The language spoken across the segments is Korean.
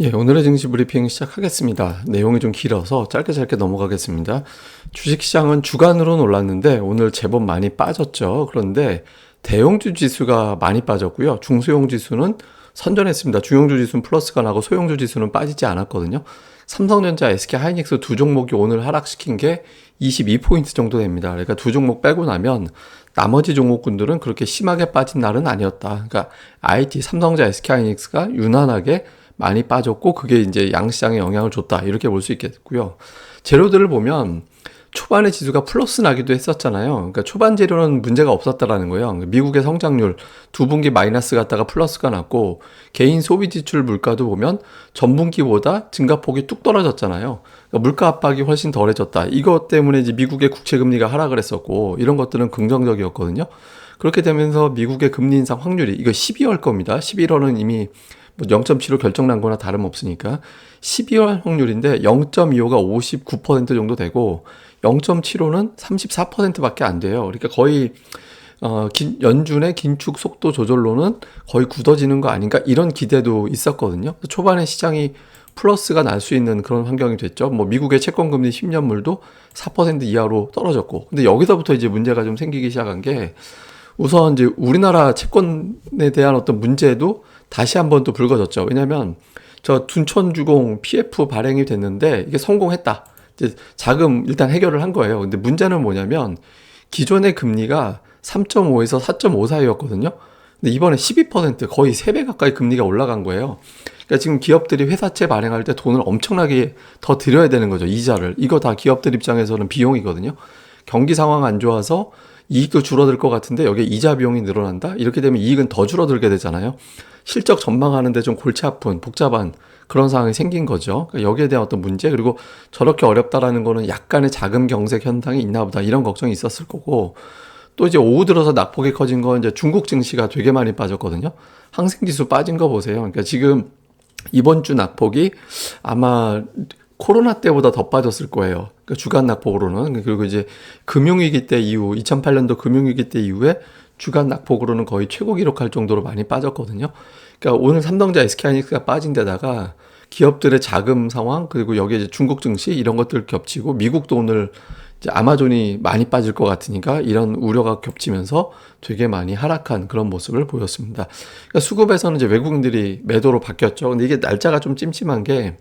예, 오늘의 증시 브리핑 시작하겠습니다. 내용이 좀 길어서 짧게 넘어가겠습니다. 주식시장은 주간으로는 올랐는데 오늘 제법 많이 빠졌죠. 그런데 대형주 지수가 많이 빠졌고요. 중소형 지수는 선전했습니다. 중형주 지수는 플러스가 나고 소형주 지수는 빠지지 않았거든요. 삼성전자, SK하이닉스 두 종목이 오늘 하락시킨 게 22포인트 정도 됩니다. 그러니까 두 종목 빼고 나면 나머지 종목군들은 그렇게 심하게 빠진 날은 아니었다. 그러니까 IT, 삼성전자, SK하이닉스가 유난하게 많이 빠졌고 그게 이제 양시장에 영향을 줬다 이렇게 볼 수 있겠고요. 재료들을 보면 초반에 지수가 플러스 나기도 했었잖아요. 그러니까 초반 재료는 문제가 없었다라는 거예요. 미국의 성장률 두 분기 마이너스 갔다가 플러스가 났고 개인 소비 지출 물가도 보면 전분기보다 증가폭이 뚝 떨어졌잖아요. 그러니까 물가 압박이 훨씬 덜해졌다. 이것 때문에 이제 미국의 국채 금리가 하락을 했었고 이런 것들은 긍정적이었거든요. 그렇게 되면서 미국의 금리 인상 확률이 이거 12월 겁니다. 11월은 이미 0.75 결정난 거나 다름없으니까 12월 확률인데 0.25가 59% 정도 되고 0.75는 34%밖에 안 돼요. 그러니까 거의 연준의 긴축 속도 조절로는 거의 굳어지는 거 아닌가 이런 기대도 있었거든요. 초반에 시장이 플러스가 날 수 있는 그런 환경이 됐죠. 뭐 미국의 채권금리 10년물도 4% 이하로 떨어졌고 근데 여기서부터 이제 문제가 좀 생기기 시작한 게 우선 이제 우리나라 채권에 대한 어떤 문제도 다시 한번 또 불거졌죠. 왜냐하면 저 둔촌주공 PF 발행이 됐는데 이게 성공했다. 이제 자금 일단 해결을 한 거예요. 근데 문제는 뭐냐면 기존의 금리가 3.5에서 4.5 사이였거든요. 근데 이번에 12% 거의 3배 가까이 금리가 올라간 거예요. 그러니까 지금 기업들이 회사채 발행할 때 돈을 엄청나게 더 들여야 되는 거죠. 이자를. 이거 다 기업들 입장에서는 비용이거든요. 경기 상황 안 좋아서 이익도 줄어들 것 같은데 여기에 이자 비용이 늘어난다? 이렇게 되면 이익은 더 줄어들게 되잖아요. 실적 전망하는데 좀 골치 아픈 복잡한 그런 상황이 생긴 거죠. 그러니까 여기에 대한 어떤 문제 그리고 저렇게 어렵다라는 거는 약간의 자금 경색 현상이 있나 보다 이런 걱정이 있었을 거고 또 이제 오후 들어서 낙폭이 커진 건 이제 중국 증시가 되게 많이 빠졌거든요. 항생지수 빠진 거 보세요. 그러니까 지금 이번 주 낙폭이 아마 코로나 때보다 더 빠졌을 거예요. 그러니까 주간 낙폭으로는. 그리고 이제 금융위기 때 이후, 2008년도 금융위기 때 이후에 주간 낙폭으로는 거의 최고 기록할 정도로 많이 빠졌거든요. 그러니까 오늘 삼성전자 SK하이닉스가 빠진 데다가 기업들의 자금 상황, 그리고 여기에 이제 중국 증시 이런 것들 겹치고 미국도 오늘 이제 아마존이 많이 빠질 것 같으니까 이런 우려가 겹치면서 되게 많이 하락한 그런 모습을 보였습니다. 그러니까 수급에서는 이제 외국인들이 매도로 바뀌었죠. 근데 이게 날짜가 좀 찜찜한 게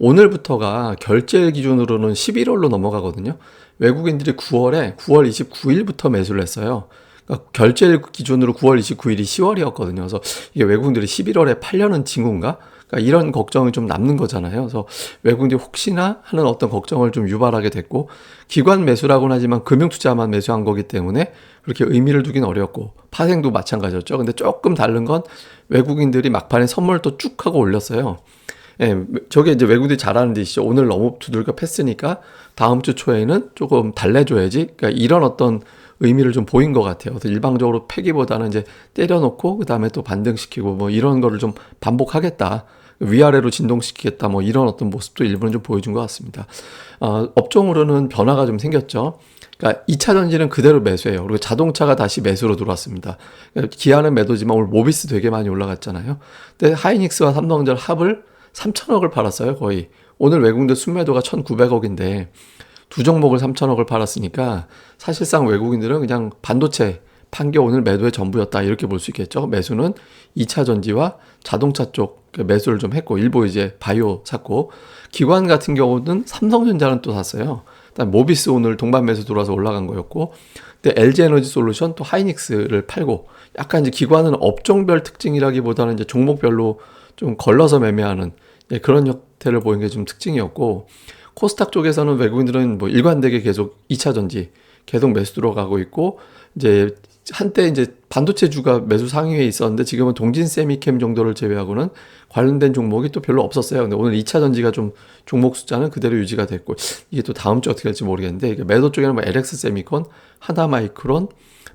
오늘부터가 결제일 기준으로는 11월로 넘어가거든요. 외국인들이 9월 29일부터 매수를 했어요. 그러니까 결제일 기준으로 9월 29일이 10월이었거든요. 그래서 이게 외국인들이 11월에 팔려는 징후인가? 그러니까 이런 걱정이 좀 남는 거잖아요. 그래서 외국인들이 혹시나 하는 어떤 걱정을 좀 유발하게 됐고 기관 매수라고는 하지만 금융투자만 매수한 거기 때문에 그렇게 의미를 두긴 어렵고 파생도 마찬가지였죠. 근데 조금 다른 건 외국인들이 막판에 선물 또 쭉 하고 올렸어요. 예, 저게 이제 외국인들이 잘하는 짓이죠. 오늘 너무 두들겨 팼으니까 다음 주 초에는 조금 달래줘야지. 그러니까 이런 어떤 의미를 좀 보인 것 같아요. 그래서 일방적으로 패기보다는 이제 때려놓고 그 다음에 또 반등시키고 뭐 이런 거를 좀 반복하겠다. 위아래로 진동시키겠다. 뭐 이런 어떤 모습도 일부는 좀 보여준 것 같습니다. 업종으로는 변화가 좀 생겼죠. 그러니까 2차 전지는 그대로 매수해요. 그리고 자동차가 다시 매수로 들어왔습니다. 그러니까 기아는 매도지만 오늘 모비스 되게 많이 올라갔잖아요. 근데 하이닉스와 삼성전자 합을 3천억을 팔았어요, 거의. 오늘 외국인들 순매도가 1,900억인데 두 종목을 3천억을 팔았으니까 사실상 외국인들은 그냥 반도체 판 게 오늘 매도의 전부였다 이렇게 볼 수 있겠죠. 매수는 2차 전지와 자동차 쪽 매수를 좀 했고 일부 이제 바이오 샀고 기관 같은 경우는 삼성전자는 또 샀어요. 그다음 모비스 오늘 동반 매수 들어와서 올라간 거였고 근데 LG에너지솔루션 또 하이닉스를 팔고 약간 이제 기관은 업종별 특징이라기보다는 이제 종목별로 좀 걸러서 매매하는 그런 형태를 보이는 게 좀 특징이었고 코스닥 쪽에서는 외국인들은 뭐 일관되게 계속 2차 전지 계속 매수 들어가고 있고 이제 한때 이제 반도체주가 매수 상위에 있었는데 지금은 동진 세미캠 정도를 제외하고는 관련된 종목이 또 별로 없었어요. 근데 오늘 2차 전지가 좀 종목 숫자는 그대로 유지가 됐고 이게 또 다음 주 어떻게 될지 모르겠는데 매도 쪽에는 뭐 LX 세미콘, 하나마이크론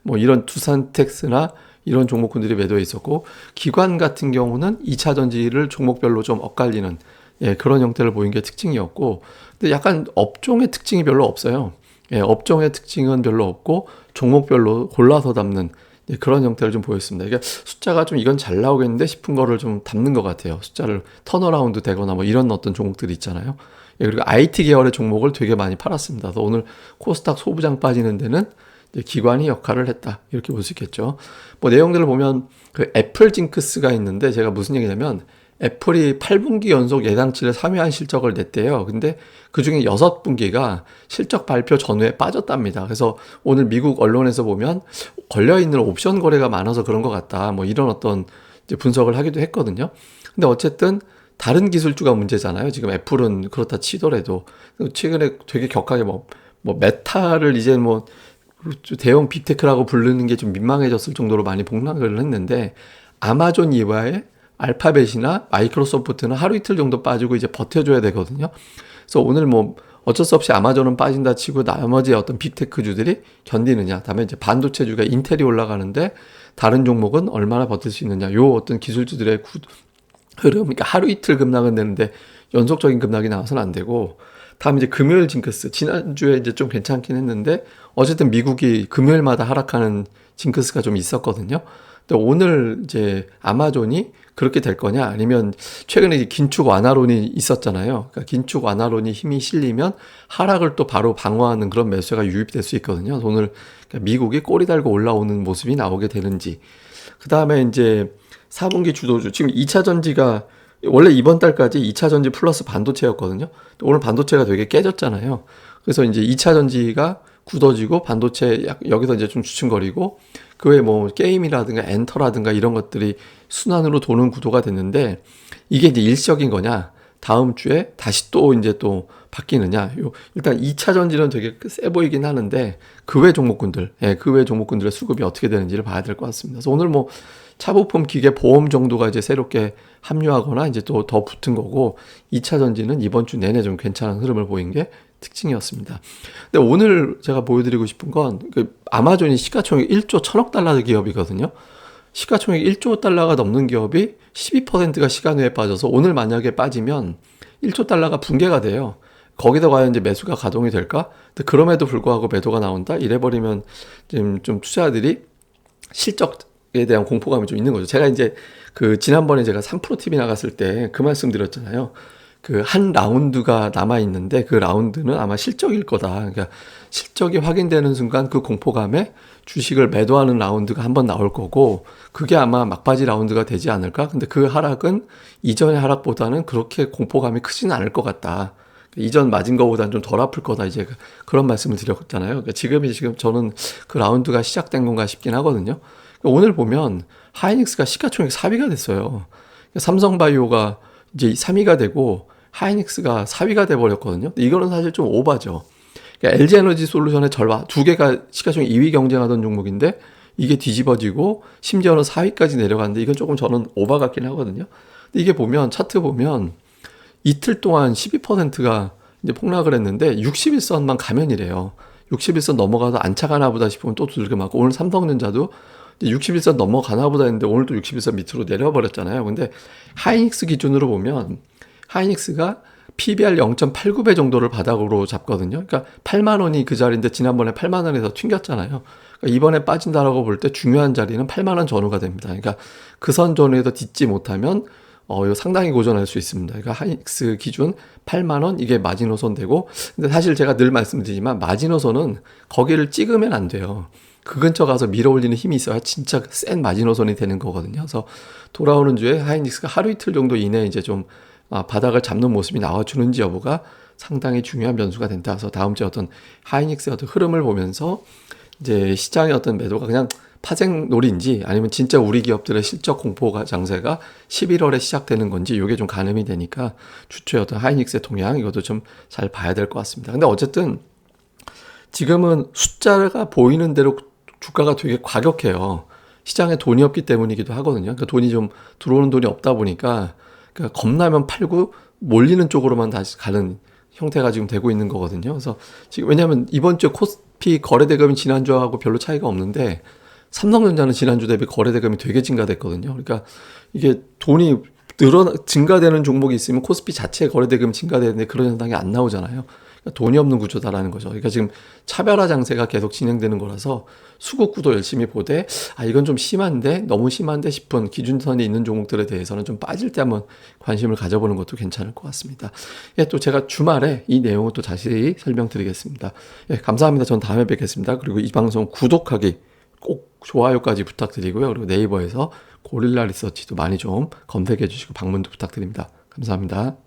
뭐 이런 두산텍스나 이런 종목군들이 매도해 있었고 기관 같은 경우는 2차 전지를 종목별로 좀 엇갈리는 그런 형태를 보인 게 특징이었고 근데 약간 업종의 특징이 별로 없어요. 업종의 특징은 별로 없고 종목별로 골라서 담는 그런 형태를 좀 보였습니다. 이게 숫자가 좀 이건 잘 나오겠는데 싶은 거를 좀 담는 것 같아요. 숫자를 턴어라운드 되거나 뭐 이런 어떤 종목들이 있잖아요. 그리고 IT 계열의 종목을 되게 많이 팔았습니다. 그래서 오늘 코스닥 소부장 빠지는 데는 이제 기관이 역할을 했다. 이렇게 볼 수 있겠죠. 뭐 내용들을 보면 그 애플 징크스가 있는데 제가 무슨 얘기냐면 애플이 8분기 연속 예상치를 상회한 실적을 냈대요. 근데 그 중에 6분기가 실적 발표 전후에 빠졌답니다. 그래서 오늘 미국 언론에서 보면 걸려있는 옵션 거래가 많아서 그런 것 같다. 뭐 이런 어떤 이제 분석을 하기도 했거든요. 근데 어쨌든 다른 기술주가 문제잖아요. 지금 애플은 그렇다 치더라도 최근에 되게 격하게 뭐 메타를 이제 뭐 대형 빅테크라고 부르는 게 좀 민망해졌을 정도로 많이 폭락을 했는데 아마존 이외에 알파벳이나 마이크로소프트는 하루 이틀 정도 빠지고 이제 버텨줘야 되거든요. 그래서 오늘 뭐 어쩔 수 없이 아마존은 빠진다 치고 나머지 어떤 빅테크주들이 견디느냐. 다음에 이제 반도체주가 인텔이 올라가는데 다른 종목은 얼마나 버틸 수 있느냐. 요 어떤 기술주들의 흐름, 그러니까 하루 이틀 급락은 되는데 연속적인 급락이 나와서는 안 되고, 다음 이제 금요일 징크스. 지난주에 이제 좀 괜찮긴 했는데, 어쨌든 미국이 금요일마다 하락하는 징크스가 좀 있었거든요. 근데 오늘 이제 아마존이 그렇게 될 거냐, 아니면 최근에 긴축 완화론이 있었잖아요. 그러니까 긴축 완화론이 힘이 실리면 하락을 또 바로 방어하는 그런 매수가 유입될 수 있거든요. 오늘 그러니까 미국이 꼬리 달고 올라오는 모습이 나오게 되는지. 그 다음에 이제 4분기 주도주, 지금 2차 전지가 원래 이번 달까지 2차 전지 플러스 반도체였거든요. 오늘 반도체가 되게 깨졌잖아요. 그래서 이제 2차 전지가 굳어지고 반도체 여기서 이제 좀 주춤거리고, 그 외에 뭐 게임이라든가 엔터라든가 이런 것들이 순환으로 도는 구도가 됐는데, 이게 이제 일시적인 거냐, 다음 주에 다시 또 이제 또 바뀌느냐. 일단 2차 전지는 되게 세 보이긴 하는데 그 외 종목군들, 그 외 종목군들의 수급이 어떻게 되는지를 봐야 될 것 같습니다. 그래서 오늘 뭐 차부품, 기계, 보험 정도가 이제 새롭게 합류하거나 이제 또 더 붙은 거고, 2차 전지는 이번 주 내내 좀 괜찮은 흐름을 보인 게 특징이었습니다. 근데 오늘 제가 보여드리고 싶은 건 그 아마존이 시가총액 1조 1000억 달러 기업이거든요. 시가총액 1조 달러가 넘는 기업이 12%가 시간 외에 빠져서 오늘 만약에 빠지면 1조 달러가 붕괴가 돼요. 거기다 과연 이제 매수가 가동이 될까? 근데 그럼에도 불구하고 매도가 나온다? 이래버리면 지금 좀 투자자들이 실적에 대한 공포감이 좀 있는 거죠. 제가 이제 그 지난번에 제가 3프로 TV 나갔을 때 그 말씀 드렸잖아요. 그 한 라운드가 남아 있는데 그 라운드는 아마 실적일 거다. 그러니까 실적이 확인되는 순간 그 공포감에 주식을 매도하는 라운드가 한번 나올 거고, 그게 아마 막바지 라운드가 되지 않을까? 근데 그 하락은 이전의 하락보다는 그렇게 공포감이 크지는 않을 것 같다. 이전 맞은 거보다는 좀 덜 아플 거다. 이제 그런 말씀을 드렸잖아요. 그러니까 지금 저는 그 라운드가 시작된 건가 싶긴 하거든요. 오늘 보면 하이닉스가 시가총액 4위가 됐어요. 삼성바이오가 이제 3위가 되고 하이닉스가 4위가 돼버렸거든요. 이거는 사실 좀 오바죠. 그러니까 LG에너지 솔루션의 절반, 두 개가 시가총액 2위 경쟁하던 종목인데 이게 뒤집어지고 심지어는 4위까지 내려갔는데, 이건 조금 저는 오바 같긴 하거든요. 근데 이게 보면 차트 보면 이틀 동안 12%가 이제 폭락을 했는데 61선만 가면이래요. 61선 넘어가서 안착하나 보다 싶으면 또 두들겨 맞고, 오늘 삼성전자도 61선 넘어가나 보다 했는데 오늘도 61선 밑으로 내려버렸잖아요. 근데 하이닉스 기준으로 보면 하이닉스가 PBR 0.89배 정도를 바닥으로 잡거든요. 그러니까 8만 원이 그 자리인데 지난번에 8만 원에서 튕겼잖아요. 그러니까 이번에 빠진다라고 볼 때 중요한 자리는 8만 원 전후가 됩니다. 그러니까 그 선 전후에서 딛지 못하면 이거 상당히 고전할 수 있습니다. 그러니까 하이닉스 기준 8만 원, 이게 마지노선 되고, 근데 사실 제가 늘 말씀드리지만 마지노선은 거기를 찍으면 안 돼요. 그 근처 가서 밀어 올리는 힘이 있어야 진짜 센 마지노선이 되는 거거든요. 그래서 돌아오는 주에 하이닉스가 하루 이틀 정도 이내에 이제 좀 바닥을 잡는 모습이 나와주는지 여부가 상당히 중요한 변수가 된다. 그래서 다음 주에 어떤 하이닉스의 어떤 흐름을 보면서 이제 시장의 어떤 매도가 그냥 파생놀이인지, 아니면 진짜 우리 기업들의 실적 공포가 장세가 11월에 시작되는 건지, 이게 좀 가늠이 되니까 주초에 어떤 하이닉스의 동향, 이것도 좀 잘 봐야 될 것 같습니다. 근데 어쨌든 지금은 숫자가 보이는 대로 주가가 되게 과격해요. 시장에 돈이 없기 때문이기도 하거든요. 그러니까 돈이 좀 들어오는 돈이 없다 보니까, 그러니까 겁나면 팔고 몰리는 쪽으로만 다시 가는 형태가 지금 되고 있는 거거든요. 그래서 지금 왜냐하면 이번 주에 코스피 거래대금이 지난주하고 별로 차이가 없는데 삼성전자는 지난주 대비 거래대금이 되게 증가됐거든요. 그러니까 이게 돈이 증가되는 종목이 있으면 코스피 자체 거래대금이 증가되는데 그런 현상이 안 나오잖아요. 돈이 없는 구조다라는 거죠. 그러니까 지금 차별화 장세가 계속 진행되는 거라서 수급구도 열심히 보되 이건 좀 심한데 너무 심한데 싶은 기준선이 있는 종목들에 대해서는 좀 빠질 때 한번 관심을 가져보는 것도 괜찮을 것 같습니다. 예, 또 제가 주말에 이 내용을 또 자세히 설명드리겠습니다. 예, 감사합니다. 전 다음에 뵙겠습니다. 그리고 이 방송 구독하기 꼭 좋아요까지 부탁드리고요. 그리고 네이버에서 고릴라 리서치도 많이 좀 검색해 주시고 방문도 부탁드립니다. 감사합니다.